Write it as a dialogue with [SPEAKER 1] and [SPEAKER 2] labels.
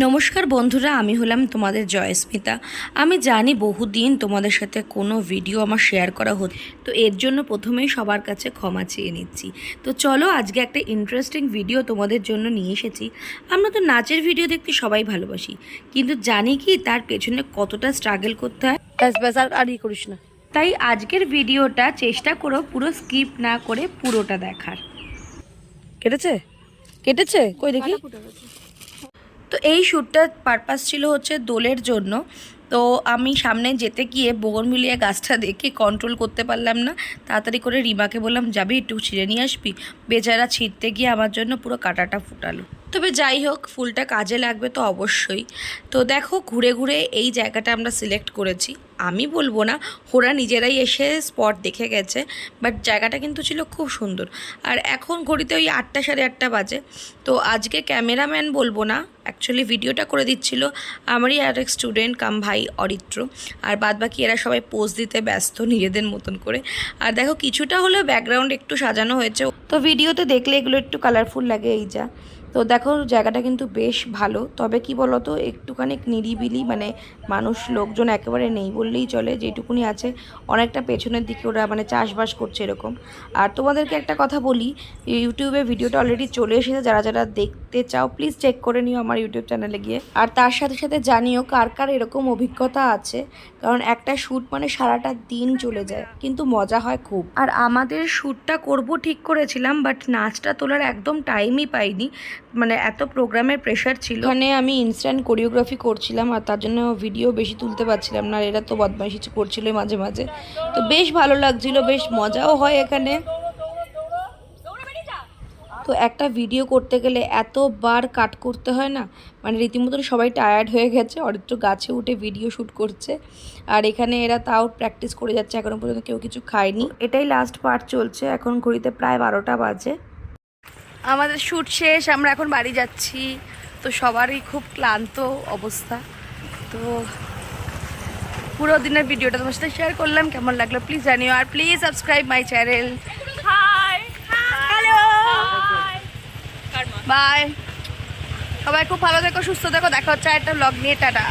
[SPEAKER 1] নমস্কার বন্ধুরা, আমি হলাম তোমাদের জয়স্মিতা। আমি জানি বহুদিন তোমাদের সাথে কোনো ভিডিও আমার শেয়ার করা হতো, তো এর জন্য প্রথমেই সবার কাছে ক্ষমা চেয়ে নিচ্ছি। তো চলো, আজকে একটা ইন্টারেস্টিং ভিডিও তোমাদের জন্য নিয়ে এসেছি। আমরা তো নাচের ভিডিও দেখতে সবাই ভালোবাসি, কিন্তু জানি কি তার পেছনে কতটা স্ট্রাগল করতে হয়।
[SPEAKER 2] আর ই করিস না।
[SPEAKER 1] তাই আজকের ভিডিওটা চেষ্টা করো পুরো স্কিপ না করে পুরোটা দেখার।
[SPEAKER 2] কেটেছে কেটেছে কই দেখি।
[SPEAKER 1] তো এই শ্যুটটার পারপাস ছিল হচ্ছে দোলের জন্য। তো আমি সামনে যেতে গিয়ে বোগনভিলিয়া গাছটা দেখে কন্ট্রোল করতে পারলাম না। তাড়াতাড়ি করে রিমাকে বললাম, যাবি একটু ছিঁড়ে নিয়ে আসবি। বেচারা ছিঁড়তে গিয়ে আমার জন্য পুরো কাঁটাটা ফুটালো। তবে যাই হোক, ফুলটা কাজে লাগবে তো অবশ্যই। তো দেখো, ঘুরে ঘুরে এই জায়গাটা আমরা সিলেক্ট করেছি। আমি বলবো না, ওরা নিজেরাই এসে স্পট দেখে গেছে, বাট জায়গাটা কিন্তু ছিল খুব সুন্দর। আর এখন ঘড়িতে ওই 8টা সাড়ে 8টা বাজে। তো আজকে ক্যামেরাম্যান বলবো না, অ্যাকচুয়ালি ভিডিওটা করে দিচ্ছিল আমারই আর এক স্টুডেন্ট কাম ভাই অরিত্র। আর বাদবাকি এরা সবাই পোজ দিতে ব্যস্ত নিজেদের মতন করে। আর দেখো, কিছুটা হলেও ব্যাকগ্রাউন্ড একটু সাজানো হয়েছে, তো ভিডিওতে দেখলে এগুলো একটু কালারফুল লাগে। এই যা, তো দেখো জায়গাটা কিন্তু বেশ ভালো। তবে কি বলতো, একটুখানি নিরিবিলি, মানে মানুষ লোকজন একেবারে নেই বললেই চলে। যেটুকুনি আছে অনেকটা পেছনের দিকে ওরা মানে চাষবাস করছে এরকম। আর তোমাদেরকে একটা কথা বলি, ইউটিউবে ভিডিওটা অলরেডি চলে এসেছে। যারা যারা দেখতে চাও প্লিজ চেক করে নিও আমার ইউটিউব চ্যানেলে গিয়ে। আর তার সাথে সাথে জানিও কার কার এরকম অভিজ্ঞতা আছে, কারণ একটা শ্যুট মানে সারাটা দিন চলে যায়, কিন্তু মজা হয় খুব। আর আমাদের শ্যুটটা করব ঠিক করেছিলাম, বাট নাচটা তোলার একদম টাইমই পাইনি, মানে এত প্রোগ্রামের প্রেশার ছিল। ওখানে আমি ইনস্ট্যান্ট কোরিওগ্রাফি করছিলাম, আর তার জন্য ভিডিও বেশি তুলতে পারছিলাম না। আর এরা তো বদমাইশি করছিল মাঝে মাঝে, তো বেশ ভালো লাগছিল, বেশ মজাও হয় এখানে। তো একটা ভিডিও করতে গেলে এতবার কাট করতে হয় না, মানে রীতিমতন সবাই টায়ার্ড হয়ে গেছে। অরিত্র গাছে উঠে ভিডিও শ্যুট করছে, আর এখানে এরা তাও প্র্যাকটিস করে যাচ্ছে। এখনো পর্যন্ত কেউ কিছু খায়নি। এটাই লাস্ট পার্ট চলছে, এখন ঘড়িতে প্রায় 12টা বাজে। আমাদের শ্যুট শেষ, আমরা এখন বাড়ি যাচ্ছি। তো সবারই খুব ক্লান্ত অবস্থা। তো পুরো দিনের ভিডিওটা তোমার সাথে শেয়ার করলাম। কেমন লাগলো প্লিজ জানিও, আর please subscribe my channel. Hello, bye. সবাই খুব ভালো থেকো, সুস্থ থেকো। দেখা হচ্ছে একটা ব্লগ নিয়ে। টাটা।